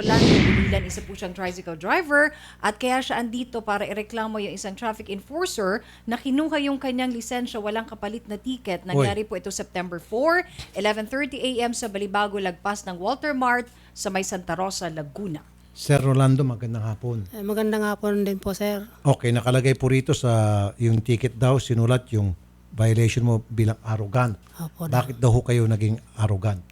Rolando Bulilan, isa po siyang tricycle driver at kaya siya andito para ireklamo yung isang traffic enforcer na kinuha yung kanyang lisensya walang kapalit na ticket. Nangyari po ito September 4, 11:30 a.m. sa Balibago, lagpas ng Walter Mart sa may Santa Rosa, Laguna. Sir Rolando, magandang hapon. Magandang hapon din po, sir. Okay, nakalagay po rito sa yung ticket daw, sinulat yung violation mo bilang arrogant. Opo, Bakit daw ho kayo naging arrogant?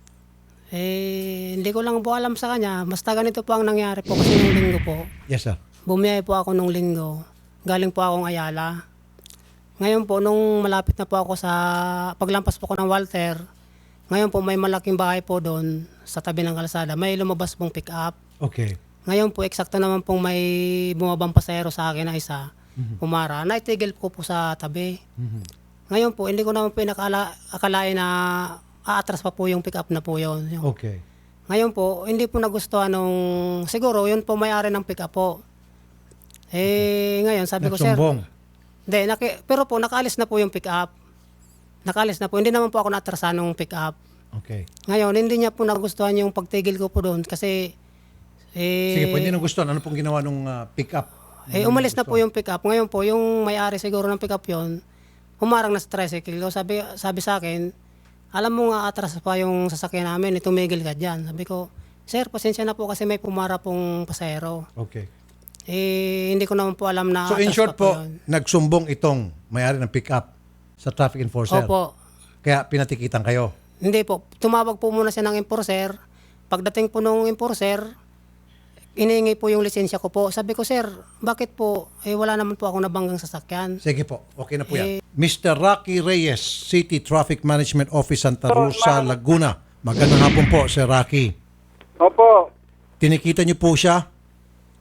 hindi ko lang po alam sa kanya. Basta ganito po ang nangyari po kasi nung linggo po. Yes, sir. Bumiyay po ako nung linggo. Galing po akong Ayala. Ngayon po, nung malapit na po ako sa paglampas po ko ng Walter, ngayon po may malaking bahay po doon sa tabi ng kalsada. May lumabas pong pick up. Okay. Ngayon po, eksakto naman pong may bumabang pasahero sa akin na isa. Pumara. Naitigil ko po sa tabi. Ngayon po, hindi ko naman po akalain na aatras pa po yung pick up na po yun. Okay. Ngayon po, hindi po nagustuhan nung, siguro, yun po may-ari ng pick up po. Ngayon, sabi ko, sir, Nagsumbong. hindi, pero po, nakaalis na po yung pick up. Nakaalis na po. Hindi naman po ako naatrasan ng pick up. Okay. Ngayon, hindi niya po nagustuhan yung pagtigil ko po doon kasi, Sige po, hindi nagustuhan. Ano pong ginawa nung pick up? umalis na po yung pick up. Ngayon po, yung may-ari siguro ng pick up yun, humarang na sa tricycle. Sabi sa akin, alam mo nga atras pa yung sasakyan namin, tumigil ka dyan. Sabi ko, sir, pasensya na po kasi may pumara pong pasahero. Okay. Hindi ko naman po alam na So in atras short pa po po, yun. nagsumbong itong may-ari ng pick up sa traffic enforcer. Opo. Kaya pinatikitan kayo. Hindi po. Tumawag po muna siya ng enforcer. Pagdating po nung enforcer, iniingi po yung lisensya ko po. Sabi ko, sir, bakit po? Wala naman po ako nabanggang sasakyan. Sige po, okay na po yan. Mr. Rocky Reyes, City Traffic Management Office, Santa Rosa, Laguna. Magandang hapon po, Sir Rocky. Opo. Tinikita niyo po siya,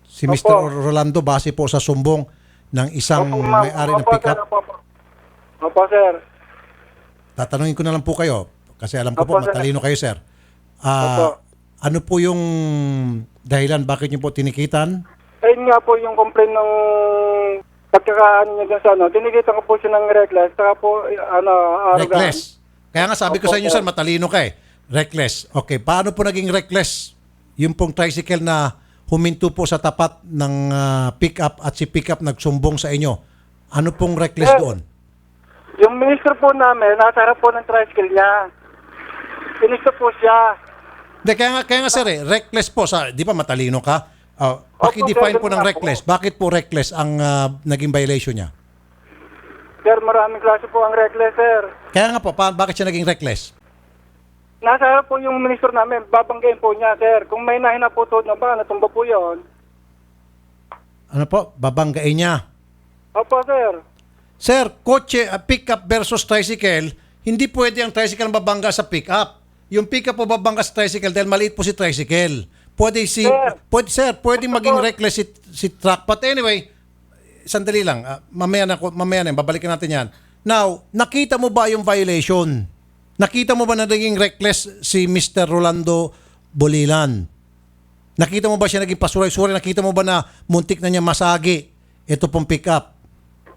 si Opo. Mr. Rolando, base po sa sumbong ng isang Opo, ma'am. may-ari ng Opo, pick-up. sir. Opo, sir. Tatanungin ko na lang po kayo, kasi alam ko po, Opo, sir. matalino kayo, sir. Opo. Ano po yung dahilan, bakit niyo po tinikitan? Ayun nga po yung complaint ng pagkakaano niya dyan sa ano. Tinikita ko po siya ng reckless. Saka po, arrogant. Reckless. Kaya nga sabi ko Opo, sa inyo, sir. sir, matalino ka eh. Reckless. Okay, paano po naging reckless yung pong tricycle na huminto po sa tapat ng pick-up at si pick-up nagsumbong sa inyo? Ano pong reckless Sir. doon? Yung minister po namin, nasa harap po ng tricycle niya. Pinisto po siya. Hindi, kaya nga sir reckless po. Di ba matalino ka? Paki-define sir, po ng ganun nga reckless. Bakit po reckless ang naging violation niya? Sir, maraming klase po ang reckless, sir. Kaya nga po, bakit siya naging reckless? Nasa harap po yung minister namin. Babanggain po niya, sir. Kung may nahinaputod na ba, natumba po yun. Ano po? Babanggain niya. Opo, sir. Sir, kotse, pick-up versus tricycle, hindi pwede ang tricycle babangga sa pick-up. Yung pick-up po babangga sa tricycle dahil maliit po si tricycle. Pwede maging reckless si truck. But anyway, sandali lang. Mamaya na, babalikan natin yan. Now, nakita mo ba yung violation? Nakita mo ba na naging reckless si Mr. Rolando Bulilan? Nakita mo ba siya naging pasuray-suray? Nakita mo ba na muntik na niya masagi ito pong pick-up?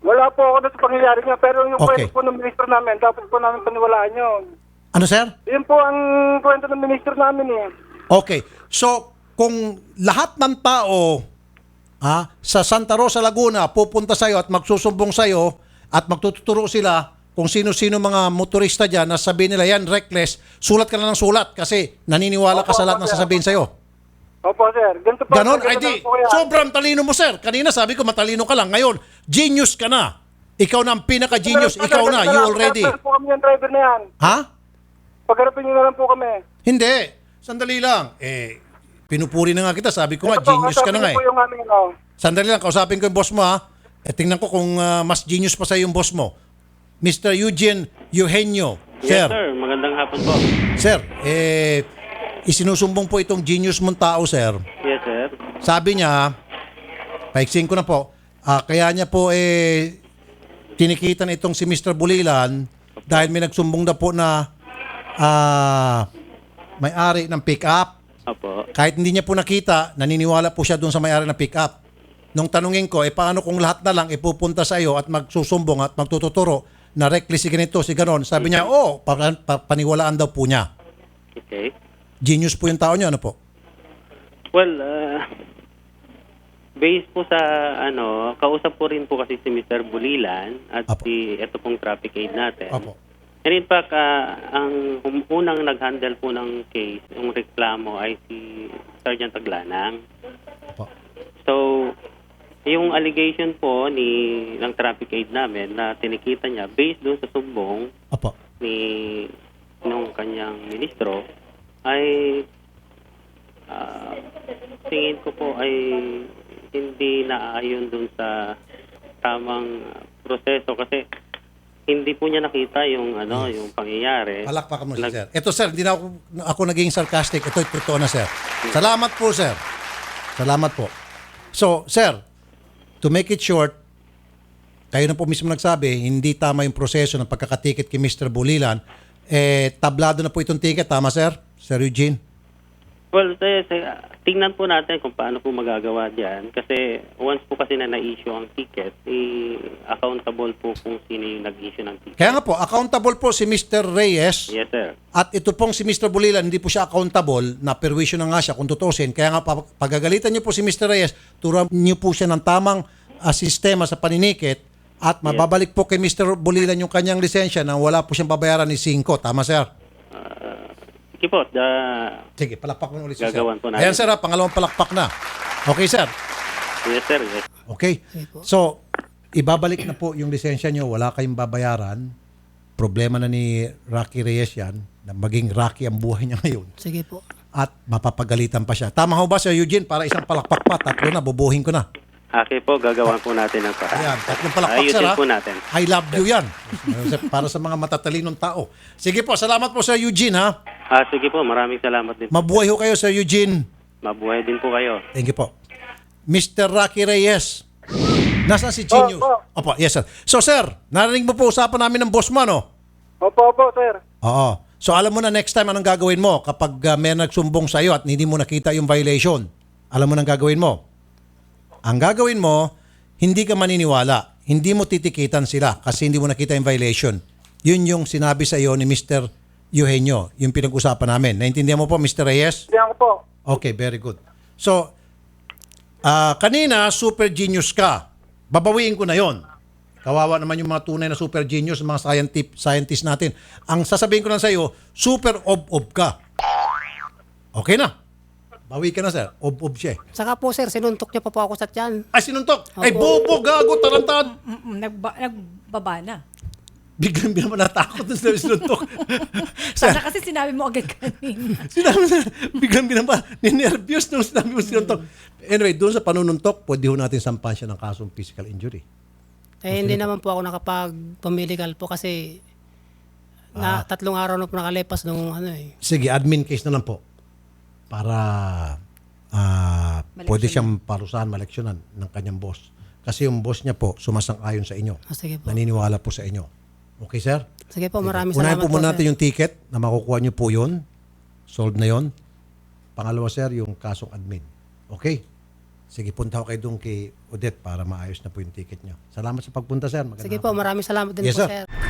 Wala po ako na sa pangyayari niya. Pero yung Okay. kwento po ng minister namin, dapat po namin paniwalaan yun. Ano, sir? Yun po ang kwento ng minister namin eh. Okay. So, kung lahat ng tao sa Santa Rosa, Laguna pupunta sa'yo at magsusumbong sa'yo at magtuturo sila kung sino-sino mga motorista dyan na sabihin nila yan reckless, sulat ka na ng sulat kasi naniniwala ka sa lahat ng sasabihin sa'yo. Opo, sir. Ganito po. Ganon? ganito Ay di, lang po yan. sobrang talino mo, sir. Kanina sabi ko matalino ka lang. Ngayon, genius ka na. Ikaw na ang pinaka-genius. Sir, Ikaw na. ganito You lang. already. Pagharapin po kami yung driver na yan. Ha? Pagharapin niyo na lang po kami. Hindi. Sandali lang. Pinupuri na nga kita. Sabi ko nga, Ito po, genius ka na kausapin nga niyo po yung aming ano. Sandali lang, kausapin ko yung boss mo ha. Tingnan ko kung mas genius pa sa yung boss mo. Mr. Eugene Eugenio. Yes, Sir, sir. Magandang hapon po. sir, isinusumbong po itong genius mong tao, sir. Yes, sir. Sabi niya, paiksin ko na po, kaya niya po tinikitan itong si Mr. Bulilan dahil may nagsumbong na po na may-ari ng pick-up. Opo. Kahit hindi niya po nakita, naniniwala po siya doon sa may-ari ng pick-up. Nung tanungin ko, paano kung lahat na lang ipupunta sa iyo at magsusumbong at magtututuro na reckless si ganito, si ganon. Sabi niya, paniwalaan daw po niya. Okay. Genius po yung tao niya, ano po? Well, based po sa kausap po rin po kasi si Mr. Bulilan at Apo. ito pong traffic aid natin. Opo. And in fact, ang unang nag-handle po ng case, yung reklamo ay si Sergeant Taglanang. Opo. So, yung allegation po ng traffic aid namin na tinikita niya based doon sa sumbong Opo. nung kanyang ministro ay tingin ko po ay hindi naayon doon sa tamang proseso kasi hindi po niya nakita yung yung pangyayari. Palakpakan mo si sir. Ito sir, hindi na ako naging sarcastic. Ito totoo na sir. Salamat po sir. Salamat po. So sir, to make it short, kayo na po mismo nagsabi, hindi tama yung proseso ng pagkakatikit kay Mr. Bulilan. Tablado na po itong ticket, tama sir? Sir Eugene? Well, tingnan po natin kung paano po magagawa diyan kasi once po kasi na na-issue ang ticket, accountable po kung sino yung nag-issue ng ticket. Kaya nga po, accountable po si Mr. Reyes. Yes, sir. At ito pong si Mr. Bulilan, hindi po siya accountable, na perwisyo na nga siya kung tutusin. Kaya nga pagagalitan niyo po si Mr. Reyes, turuan niyo po siya ng tamang sistema sa paninikit at mababalik po kay Mr. Bulilan yung kanyang lisensya na wala po siyang babayaran ni 5. Tama, sir? Sige po, Sige, palakpak mo ulit si sir. Gagawan po natin. Ayan, sir, pangalawang palakpak na. Okay, sir? yes, sir. Yes. Okay. So, ibabalik na po yung lisensya nyo, wala kayong babayaran. Problema na ni Rocky Reyes yan, na maging Rocky ang buhay niya ngayon. Sige po. At mapapagalitan pa siya. Tama ho ba, Sir Eugene? Para isang palakpak pa, 3 na, bubuhin ko na. Okay po, gagawan po natin ang paraan. Ayan, 3 palakpak, sir, Ayusin ha? po natin. I love you yan. Para sa mga matatalinong tao. Sige po, salamat po, Sir Eugene, ha? Sige po, maraming salamat din. Mabuhay ho kayo, Sir Eugene. Mabuhay din po kayo. Thank you po. Mr. Rocky Reyes. Nasaan si Genius? Opo, yes, sir. So, sir, narinig mo po usapan namin ng boss mo, no? Opo, sir. Oo. So, alam mo na next time anong gagawin mo kapag may nagsumbong sa iyo at hindi mo nakita yung violation. Alam mo na ang gagawin mo? Ang gagawin mo, hindi ka maniniwala. Hindi mo titikitan sila kasi hindi mo nakita yung violation. Yun yung sinabi sa iyo ni Mr. Eugenio, yung pinag-usapan namin. Naintindihan mo po, Mr. Reyes? Diyan ko po. Okay, very good. So, kanina, super genius ka. Babawiin ko na yon. Kawawa naman yung mga tunay na super genius, mga scientist natin. Ang sasabihin ko lang sa iyo, super ob-ob ka. Okay na. Bawi ka na, sir. Ob-ob siya. Saka po sir, sinuntok niya pa po ako sa tiyan. Ay, sinuntok. Ay, bobo, gago, tarantad. Nagbaba na. Biglang naman natakot na sinabi sinuntok. Sana kasi sinabi mo agad kanina. Sinabi na, biglang naman, ninervyos nung sinabi mo sinuntok. Anyway, doon sa panununtok, pwede ho natin sampahan siya ng kasong physical injury. Hindi naman po ako nakapag-pamedical po kasi na 3 araw na po nakalipas nung Sige, admin case na lang po. Para pwede siyang parusahan, maleksyonan ng kanyang boss. Kasi yung boss niya po, sumasang-ayon sa inyo. Sige po. Naniniwala po sa inyo. Okay, sir? Sige po, maraming Unahin salamat po muna po, natin sir. yung ticket na makukuha niyo po yun. Solve na yun. Pangalawa, sir, yung kasong admin. Okay? Sige, punta ko kayo doon kay Odette para maayos na po yung ticket niyo. Salamat sa pagpunta, sir. Magandang Sige po, hapon. maraming salamat din Yes, po, sir. sir.